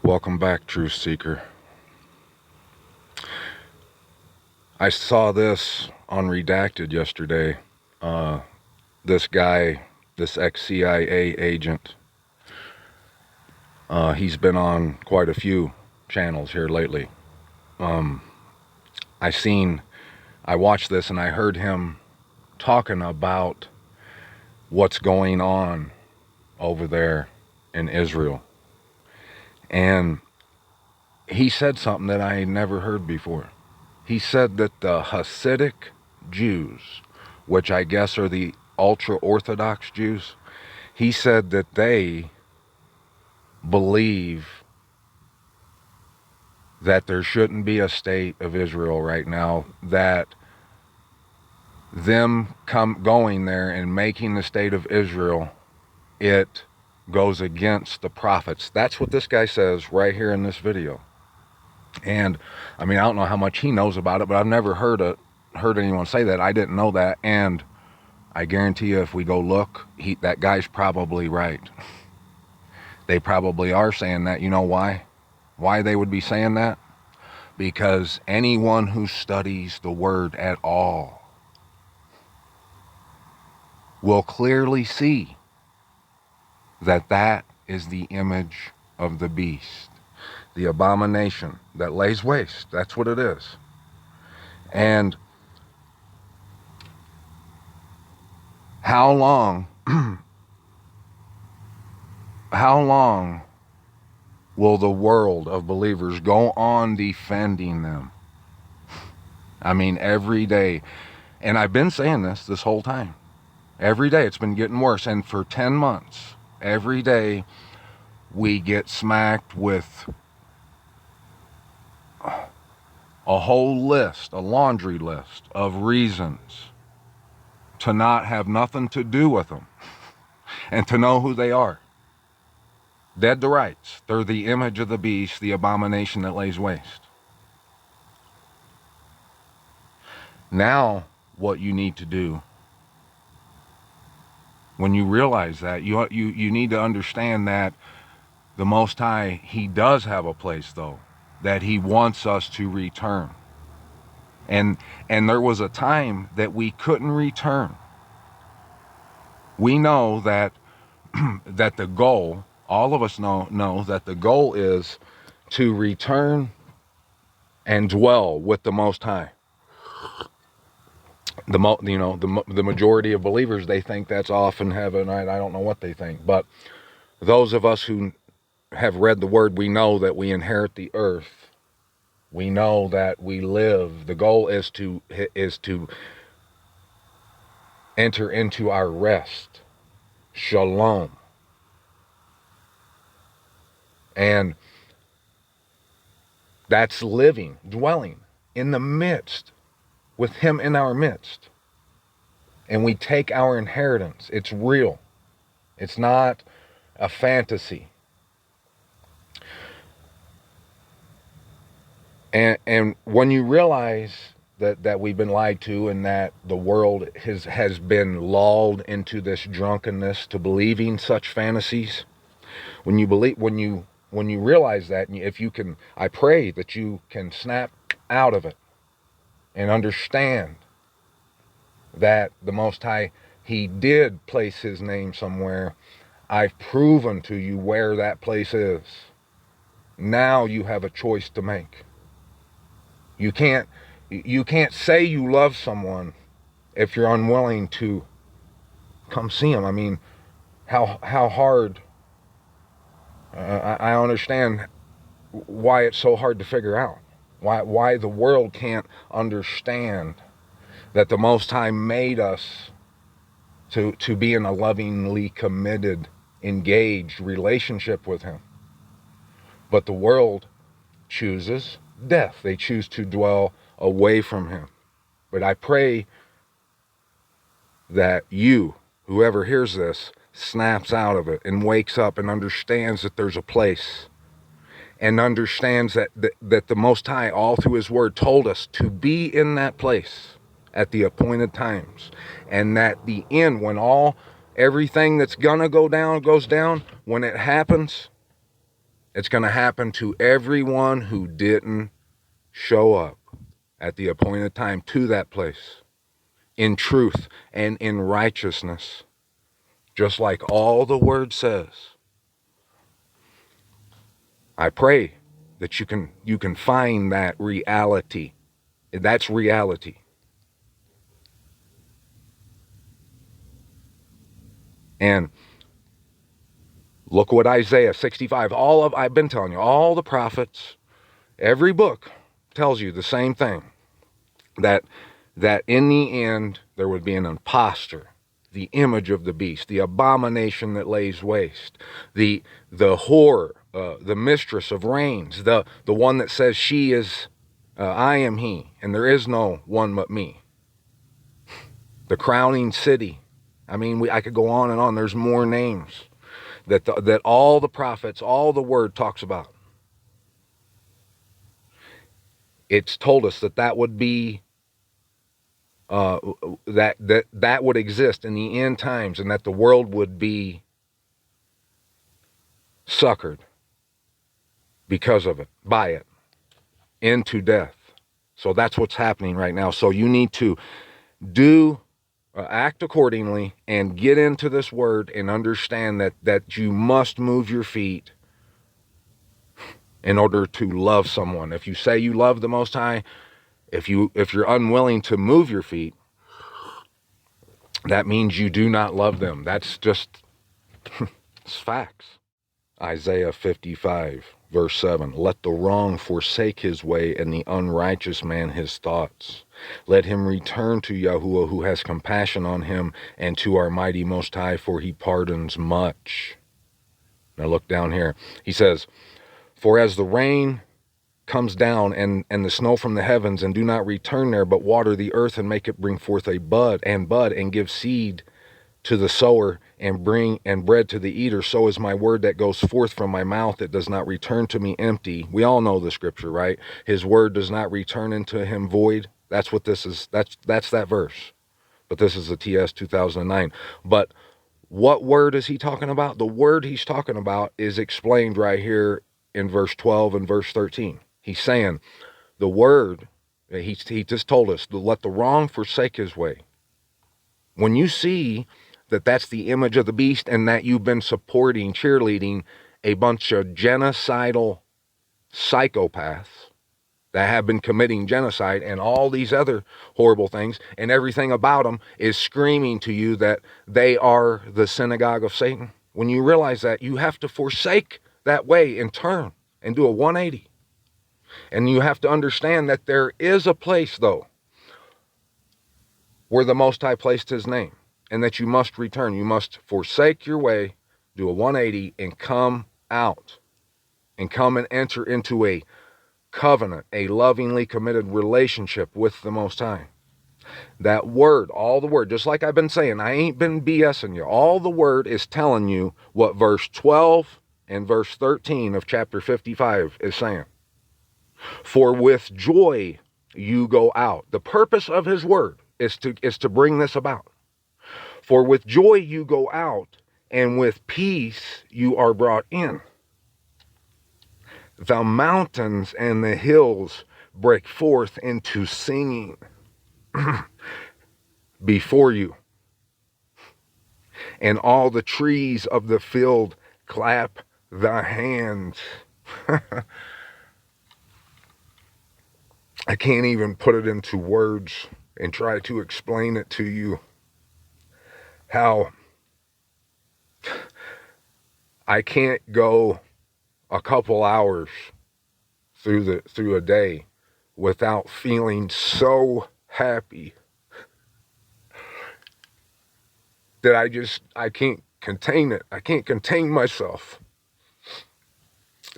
Welcome back, Truth Seeker. I saw this on Redacted yesterday. This guy, this ex-CIA agent, he's been on quite a few channels here lately. I watched this and I heard him talking about what's going on over there in Israel. And he said something that I never heard before. He said that the Hasidic Jews, which I guess are the ultra-Orthodox Jews, he said that they believe that there shouldn't be a state of Israel right now, that them going there and making the state of Israel, it goes against the prophets. That's what this guy says right here in this video. And I mean, I don't know how much he knows about it, but I've never heard anyone say that. I didn't know that. And I guarantee you, if we go look, that guy's probably right. They probably are saying that. You know why? Why they would be saying that? Because anyone who studies the word at all will clearly see that that is the image of the beast, the abomination that lays waste. That's what it is. And how long will the world of believers go on defending them? I mean, every day. And I've been saying this whole time. Every day it's been getting worse. And for 10 months, every day we get smacked with a whole list, a laundry list of reasons to not have nothing to do with them and to know who they are. Dead to rights. They're the image of the beast, the abomination that lays waste. Now, what you need to do, when you realize that, you need to understand that the Most High, He does have a place, though, that He wants us to return. And there was a time that we couldn't return. We know that that the goal, all of us know that the goal is to return and dwell with the Most High. The majority of believers, they think that's off in heaven. I don't know what they think, but those of us who have read the word, we know that we inherit the earth. We know that we live. The goal is to enter into our rest, shalom. And that's living, dwelling in the midst, with Him in our midst. And we take our inheritance. It's real. It's not a fantasy. And when you realize that we've been lied to, and that the world has been lulled into this drunkenness to believing such fantasies, when you realize that, and if you can, I pray that you can snap out of it and understand that the Most High, He did place His name somewhere. I've proven to you where that place is. Now you have a choice to make. You can't say you love someone if you're unwilling to come see them. I mean, how hard. I understand why it's so hard to figure out. Why the world can't understand that the Most High made us to be in a lovingly committed, engaged relationship with Him. But the world chooses death. They choose to dwell away from Him. But I pray that you, whoever hears this, snaps out of it and wakes up and understands that there's a place, and understands that the Most High, all through His word, told us to be in that place at the appointed times, and that the end, when everything that's gonna go down goes down, when it happens, It's going to happen to everyone who didn't show up at the appointed time to that place in truth and in righteousness, just like all the word says. I pray that you can find that reality. That's reality. And look what Isaiah 65, I've been telling you, all the prophets, every book tells you the same thing, that in the end there would be an imposter, the image of the beast, the abomination that lays waste, the whore, the mistress of reigns, the one that says she is, I am he, and there is no one but me. The crowning city. I mean, I could go on and on. There's more names that all the prophets, all the word talks about. It's told us that would be that would exist in the end times, and that the world would be suckered because of it, by it, into death. So that's what's happening right now. So you need to act accordingly and get into this word and understand that you must move your feet in order to love someone. If you say you love the Most High, if you're unwilling to move your feet, that means you do not love them. That's just it's facts. Isaiah 55, verse 7. Let the wrong forsake his way, and the unrighteous man his thoughts. Let him return to Yahuwah, who has compassion on him, and to our mighty Most High, for he pardons much. Now look down here. He says, for as the rain comes down and the snow from the heavens, and do not return there, but water the earth and make it bring forth a bud and give seed to the sower and bread to the eater, so is my word that goes forth from my mouth. It does not return to me empty. We all know the scripture, right? His word does not return into him void. That's what this is. That's that verse. But this is the TS 2009. But what word is he talking about? The word he's talking about is explained right here in verse 12 and verse 13. He's saying the word, he just told us, to let the wrong forsake his way. When you see that's the image of the beast, and that you've been supporting, cheerleading a bunch of genocidal psychopaths that have been committing genocide and all these other horrible things, and everything about them is screaming to you that they are the synagogue of Satan. When you realize that, you have to forsake that way and turn and do a 180. And you have to understand that there is a place, though, where the Most High placed his name, and that you must return. You must forsake your way, do a 180, and come out, and come and enter into a covenant, a lovingly committed relationship with the Most High. That word, all the word, just like I've been saying, I ain't been BSing you. All the word is telling you what verse 12 and verse 13 of chapter 55 is saying. For with joy you go out. The purpose of his word is to bring this about. For with joy you go out, and with peace you are brought in. The mountains and the hills break forth into singing before you, and all the trees of the field clap the hands. I can't even put it into words and try to explain it to you, how I can't go a couple hours through a day without feeling so happy that I can't contain it. I can't contain myself.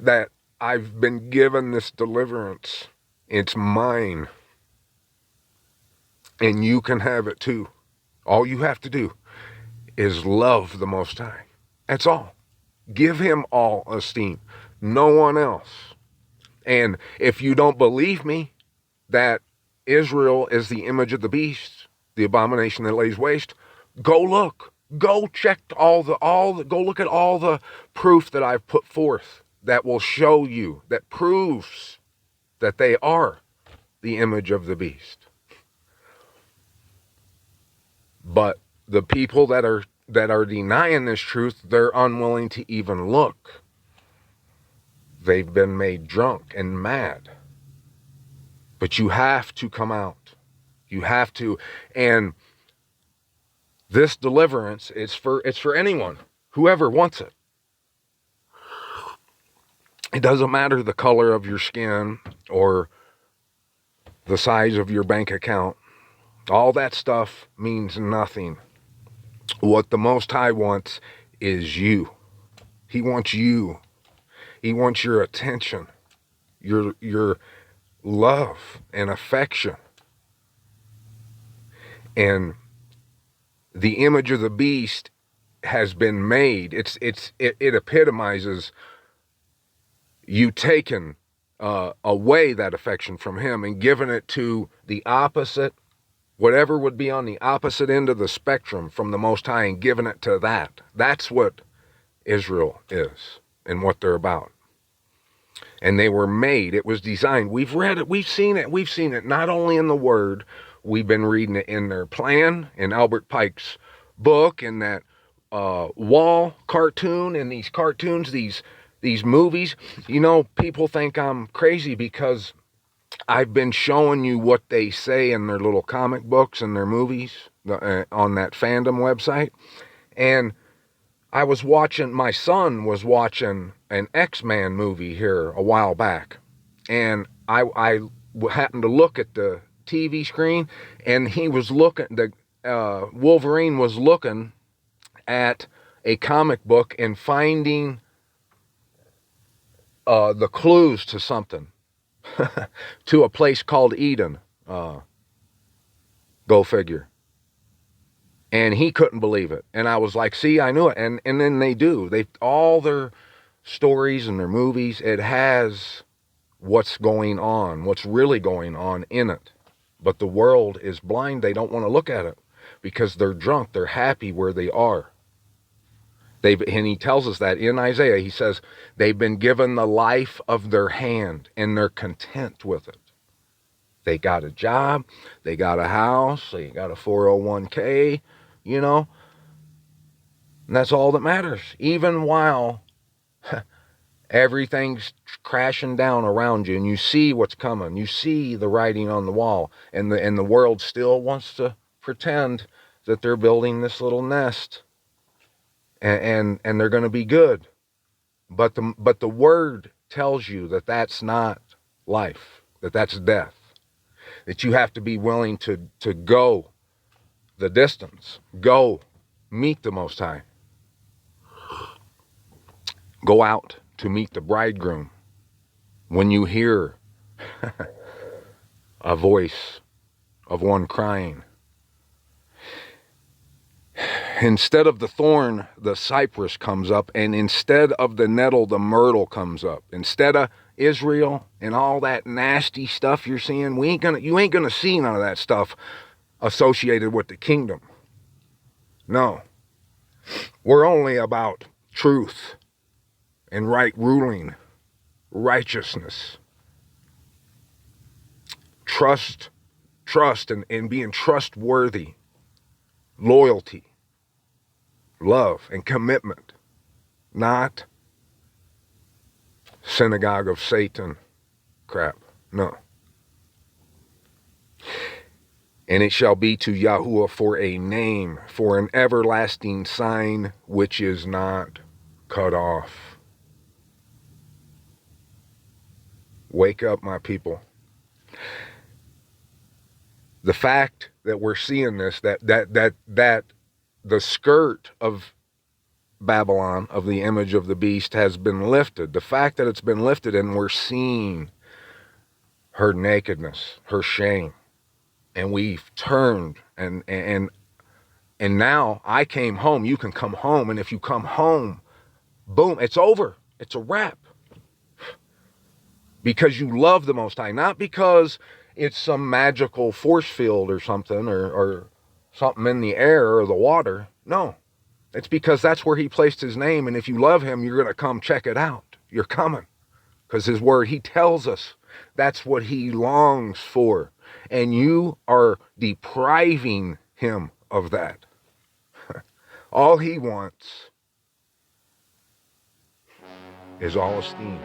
That I've been given this deliverance. It's mine. And you can have it too. All you have to do is love the Most High. That's all. Give him all esteem. No one else. And if you don't believe me that Israel is the image of the beast, the abomination that lays waste, go look. Go check go look at all the proof that I've put forth that will show you, that proves that they are the image of the beast. But the people that are denying this truth, they're unwilling to even look. They've been made drunk and mad. But you have to come out. You have to. And this deliverance is for anyone, whoever wants it. It doesn't matter the color of your skin or the size of your bank account. All that stuff means nothing. What the Most High wants is you. He wants you. He wants your attention, your love and affection. And the image of the beast has been made. It epitomizes you taking away that affection from him and giving it to the opposite, whatever would be on the opposite end of the spectrum from the Most High, and giving it to that. That's what Israel is and what they're about. And they were made. It was designed. We've read it. We've seen it. We've seen it not only in the Word. We've been reading it in their plan, in Albert Pike's book, in that wall cartoon, and these cartoons, these movies. You know, people think I'm crazy because I've been showing you what they say in their little comic books and their movies on that fandom website. And my son was watching an X-Men movie here a while back. And I happened to look at the TV screen, and he was looking, Wolverine was looking at a comic book and finding the clues to something. To a place called Eden. Go figure. And he couldn't believe it. And I was like, see, I knew it. And then they do. All their stories and their movies, it has what's going on, what's really going on in it. But the world is blind. They don't want to look at it because they're drunk. They're happy where they are. And he tells us that in Isaiah. He says they've been given the life of their hand and they're content with it. They got a job, they got a house, they got a 401k, you know. And that's all that matters. Even while everything's crashing down around you and you see what's coming, you see the writing on the wall, and the world still wants to pretend that they're building this little nest. And they're going to be good, but the Word tells you that that's not life, that's death. That you have to be willing to go the distance, go meet the Most High, go out to meet the bridegroom. When you hear a voice of one crying, instead of the thorn, the cypress comes up, and instead of the nettle, the myrtle comes up. Instead of Israel and all that nasty stuff you're seeing, you ain't gonna see none of that stuff associated with the kingdom. No. We're only about truth and right ruling, righteousness, trust and being trustworthy, loyalty, love and commitment, not synagogue of Satan crap. No. And it shall be to Yahuwah for a name, for an everlasting sign which is not cut off. Wake up, my people. The fact that we're seeing this, that the skirt of Babylon, of the image of the beast, has been lifted. The fact that it's been lifted and we're seeing her nakedness, her shame, and we've turned and now I came home. You can come home, and if you come home, boom, it's over. It's a wrap. Because you love the Most High, not because it's some magical force field or something, or something in the air or the water. No, it's because that's where he placed his name, and if you love him, you're going to come check it out. You're coming. Because his word, he tells us that's what he longs for. And you are depriving him of that. All he wants is all esteem.